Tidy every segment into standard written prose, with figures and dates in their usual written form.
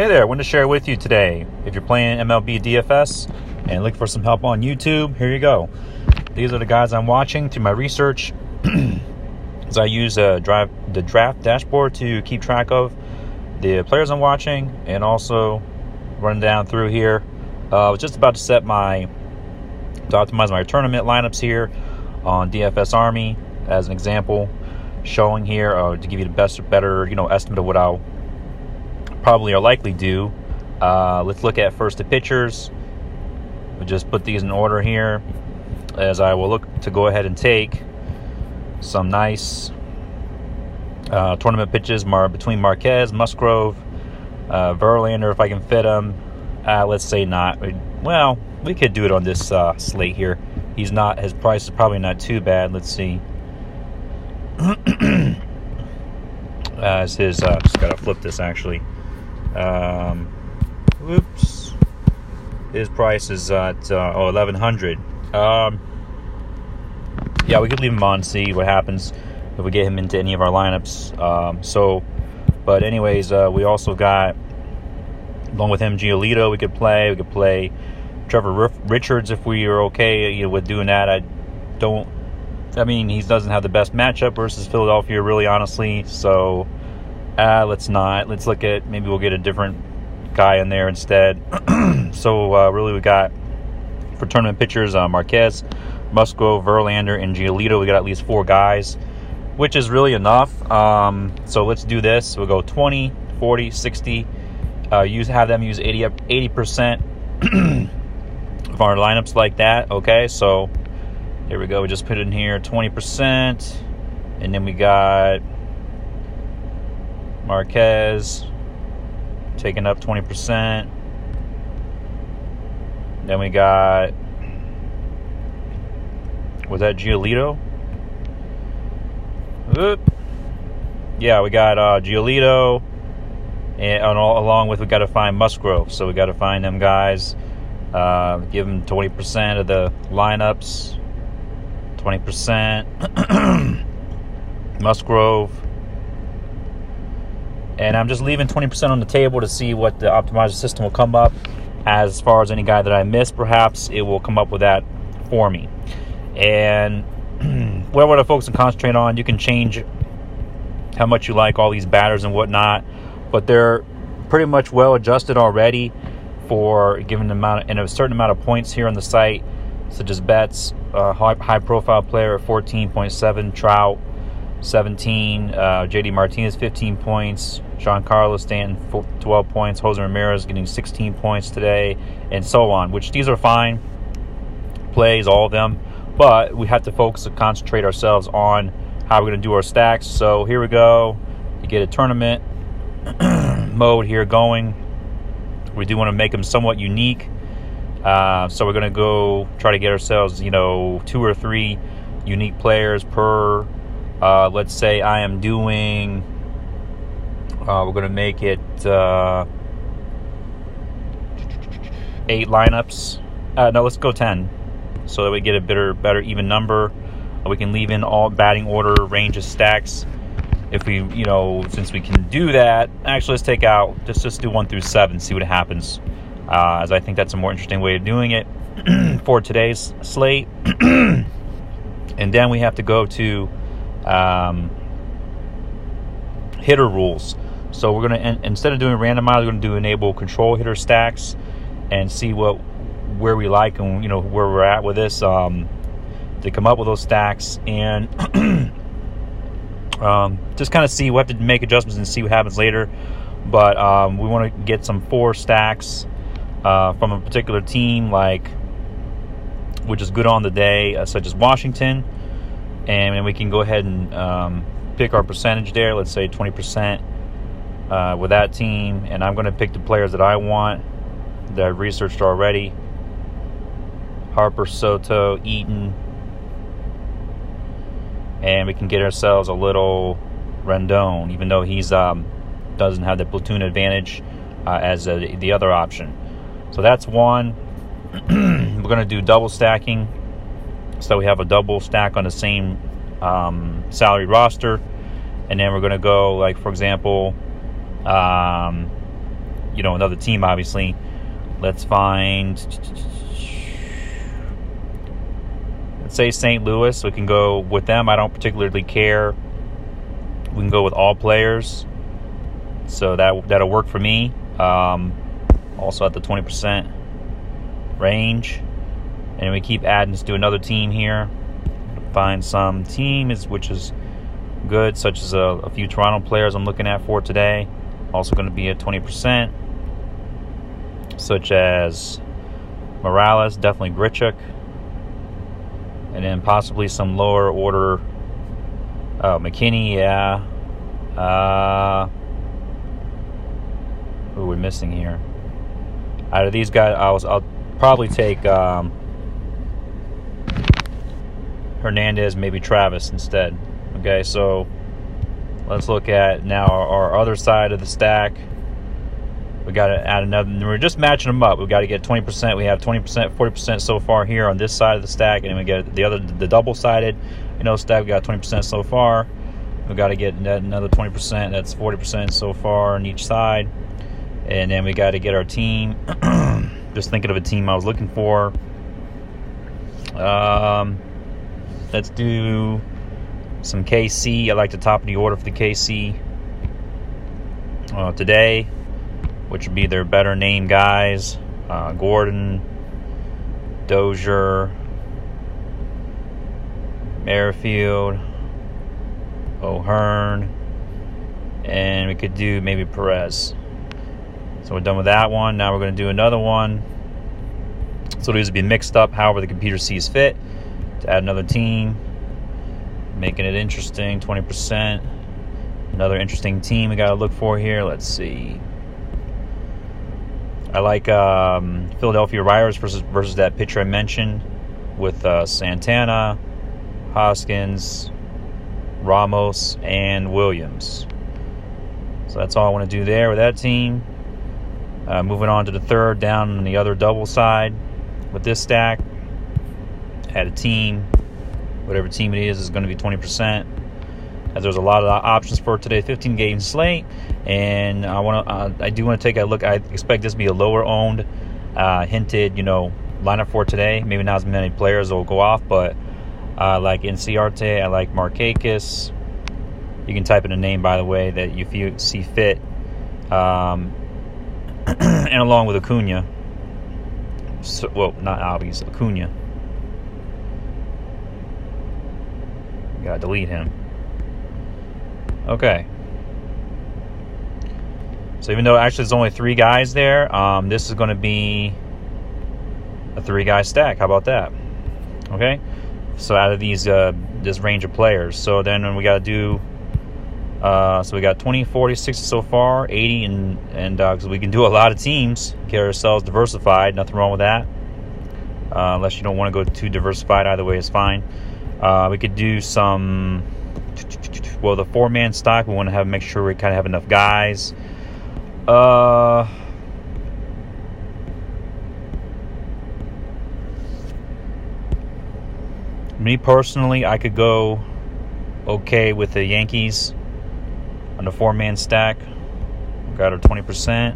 Hey there, I wanted to share with you today. If you're playing MLB DFS and looking for some help on YouTube, here you go. These are the guys I'm watching through my research. As I use the draft dashboard to keep track of the players I'm watching and also running down through here. I was just about to optimize my tournament lineups here on DFS Army as an example, showing here to give you the better estimate of what I'll probably or likely do. Let's look at first the pitchers. We'll just put these in order here, as I will look to go ahead and take some nice tournament pitches between Marquez, Musgrove, Verlander if I can fit them. Let's say not. Well, we could do it on this slate here. His price is probably not too bad. Let's see. Just gotta flip this actually. Oops. His price is at $1,100. Yeah, we could leave him on, see what happens if we get him into any of our lineups. But anyways, we also got, along with him, Giolito. We could play Trevor Richards if we are okay with doing that. He doesn't have the best matchup versus Philadelphia, really, honestly. So let's not. Let's look at, maybe we'll get a different guy in there instead. So really, we got for tournament pitchers Marquez, Musgrove, Verlander, and Giolito. We got at least 4 guys, which is really enough. So let's do this. We'll go 20, 40, 60. Have them use 80% of our lineups like that. Okay, so here we go. We just put in here 20%, and then we got Marquez taking up 20%. Then we got, was that Giolito? Yeah, we got Giolito, and along with, we got to find Musgrove. So we got to find them guys. Give them 20% of the lineups. 20% Musgrove. And I'm just leaving 20% on the table to see what the optimizer system will come up. As far as any guy that I miss, perhaps it will come up with that for me. And what I focus and concentrate on, you can change how much you like all these batters and whatnot, but they're pretty much well adjusted already for given a certain amount of points here on the site, such as Betts, high profile player at 14.7, Trout 17, JD Martinez 15 points, Giancarlo Stanton 12 points, Jose Ramirez getting 16 points today, and so on, which these are fine plays, all of them, but we have to focus and concentrate ourselves on how we're going to do our stacks. So here we go. You get a tournament mode here going. We do want to make them somewhat unique. So we're going to go try to get ourselves, 2 or 3 unique players per. Let's say I am doing. We're going to make it 8 lineups. No, let's go 10, so that we get a better even number. We can leave in all batting order, range of stacks. If we, since we can do that, actually let's take out, just do 1 through 7, see what happens. As I think that's a more interesting way of doing it for today's slate. And then we have to go to hitter rules. So we're going to, instead of doing randomize, we're going to do enable control hitter stacks and see where we like and where we're at with this to come up with those stacks, and just kind of see. We'll have to make adjustments and see what happens later, but we want to get some 4 stacks from a particular team, which is good on the day, such as Washington, and we can go ahead and pick our percentage there. Let's say 20% with that team, and I'm going to pick the players that I want, that I've researched already: Harper, Soto, Eaton, and we can get ourselves a little Rendon, even though he's doesn't have the platoon advantage as the other option. So that's one. We're going to do double stacking, so we have a double stack on the same salary roster, and then we're going to go, for example, another team, obviously. Let's find, let's say St. Louis. We can go with them. I don't particularly care. We can go with all players. So that'll work for me. Also at the 20% range. And we keep adding. Let's do another team here. Find some team which is good, such as a few Toronto players I'm looking at for today. Also going to be at 20%. Such as Morales, definitely Grichuk. And then possibly some lower order. Oh, McKinney, yeah. Who we're missing here? Out of these guys, I'll probably take Hernandez, maybe Travis instead. Okay, so let's look at now our other side of the stack. We got to add another. We're just matching them up. We got to get 20%. We have 20%, 40% so far here on this side of the stack, and then we get the double-sided, stack. We got 20% so far. We got to get another 20%. That's 40% so far on each side, and then we got to get our team. Just thinking of a team I was looking for. Let's do some KC. I like the top of the order for the KC today, which would be their better name guys. Gordon, Dozier, Merrifield, O'Hearn, and we could do maybe Perez. So we're done with that one. Now we're going to do another one. So these will be mixed up however the computer sees fit. To add another team, making it interesting. 20%. Another interesting team we got to look for here. Let's see. I like Philadelphia Riders versus that pitcher I mentioned with Santana, Hoskins, Ramos, and Williams. So that's all I want to do there with that team. Moving on to the third, down on the other double side with this stack. Add a team. Whatever team it is going to be 20%. As there's a lot of options for today, 15 game slate, and I do want to take a look. I expect this to be a lower owned, hinted, lineup for today. Maybe not as many players will go off, but I like Inciarte. I like Markakis. You can type in a name, by the way, that you see fit. And along with Acuna. So, well, not obvious, Acuna. Gotta delete him. Okay. So even though actually there's only 3 guys there, this is going to be a 3-guy stack. How about that? Okay. So out of these, this range of players. So then we got to do. So we got 20, 40, 60 so far, 80, and because we can do a lot of teams, get ourselves diversified. Nothing wrong with that. Unless you don't want to go too diversified, either way is fine. We could do some. Well, the 4-man stock, we want to make sure we kind of have enough guys. Me personally, I could go okay with the Yankees on the 4-man stack. Got our 20%.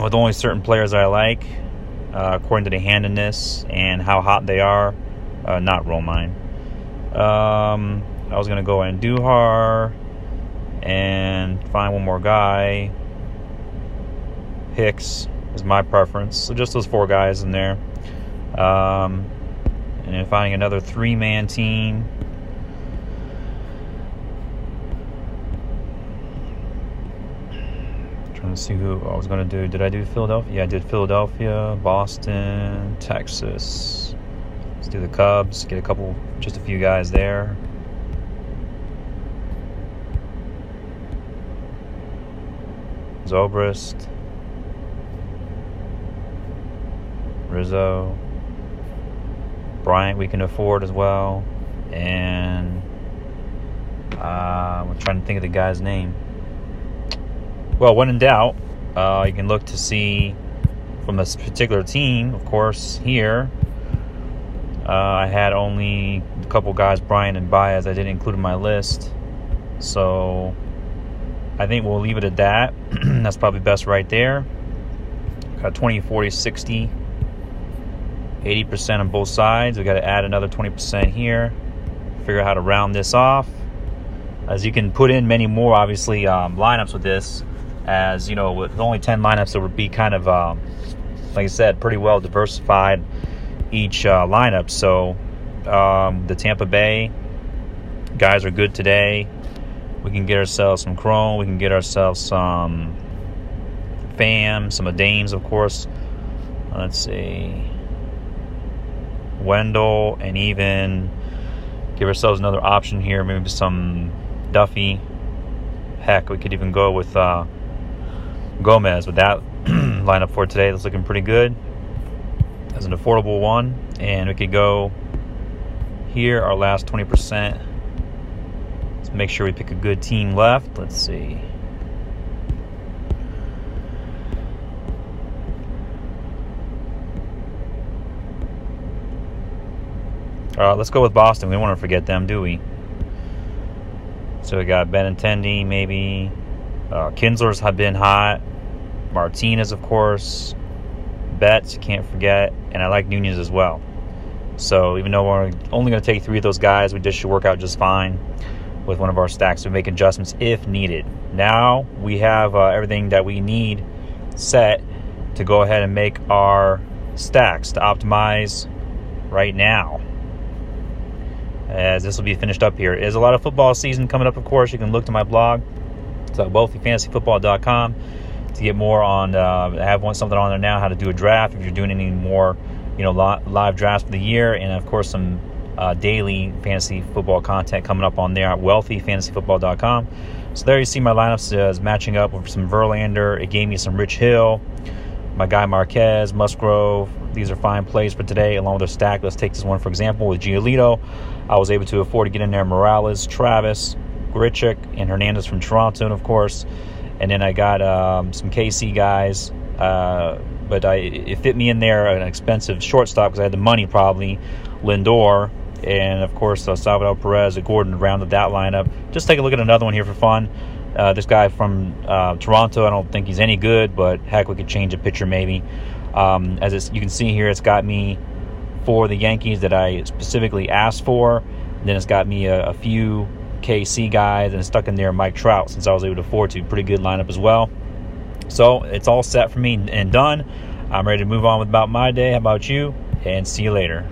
With only certain players I like, according to the handedness and how hot they are. Not Romine. I was going to go in Duhar and find one more guy. Hicks is my preference. So just those 4 guys in there. And then finding another 3-man team. Trying to see who I was going to do. Did I do Philadelphia? Yeah, I did Philadelphia, Boston, Texas. Let's do the Cubs. Get just a few guys there. Zobrist, Rizzo, Bryant we can afford as well, and I'm trying to think of the guy's name. Well, when in doubt, you can look to see from this particular team, of course, here. I had only a couple guys, Bryant and Baez, I didn't include in my list. So I think we'll leave it at that. That's probably best right there. Got 20, 40, 60, 80% on both sides. We got to add another 20% here. Figure out how to round this off. As you can put in many more, obviously, lineups with this. As you know, with only 10 lineups, it would be kind of, like I said, pretty well diversified each lineup. So the Tampa Bay guys are good today. We can get ourselves some Chrome. We can get ourselves some Pham, some of Dames, of course. Let's see. Wendell, and even give ourselves another option here. Maybe some Duffy. Heck, we could even go with Gomez with that lineup for today. That's looking pretty good as an affordable one. And we could go here, our last 20%. Let's make sure we pick a good team left. Let's see. Let's go with Boston. We don't want to forget them, do we? So we got Benintendi, maybe. Kinsler's have been hot. Martinez, of course. Betts, you can't forget. And I like Nunez as well. So even though we're only going to take 3 of those guys, we just should work out just fine with one of our stacks. We make adjustments if needed. Now we have everything that we need set to go ahead and make our stacks to optimize right now, as this will be finished up here. There's a lot of football season coming up, of course. You can look to my blog. It's wealthyfantasyfootball.com to get more on. I have something on there now, how to do a draft if you're doing any more, live drafts for the year, and of course some daily fantasy football content coming up on there at wealthyfantasyfootball.com. So there you see my lineups is matching up with some Verlander. It gave me some Rich Hill, my guy Marquez, Musgrove. These are fine plays for today, along with a stack. Let's take this one, for example, with Giolito. I was able to afford to get in there Morales, Travis, Grichuk, and Hernandez from Toronto, of course. And then I got some KC guys. But it fit me in there, an expensive shortstop, because I had the money probably. Lindor, and, of course, Salvador Perez and Gordon rounded that lineup. Just take a look at another one here for fun. This guy from Toronto, I don't think he's any good, but heck, we could change a pitcher maybe. You can see here, it's got me for the Yankees that I specifically asked for. And then it's got me a few KC guys, and it's stuck in there Mike Trout, since I was able to afford to. Pretty good lineup as well. So it's all set for me and done. I'm ready to move on with about my day. How about you? And see you later.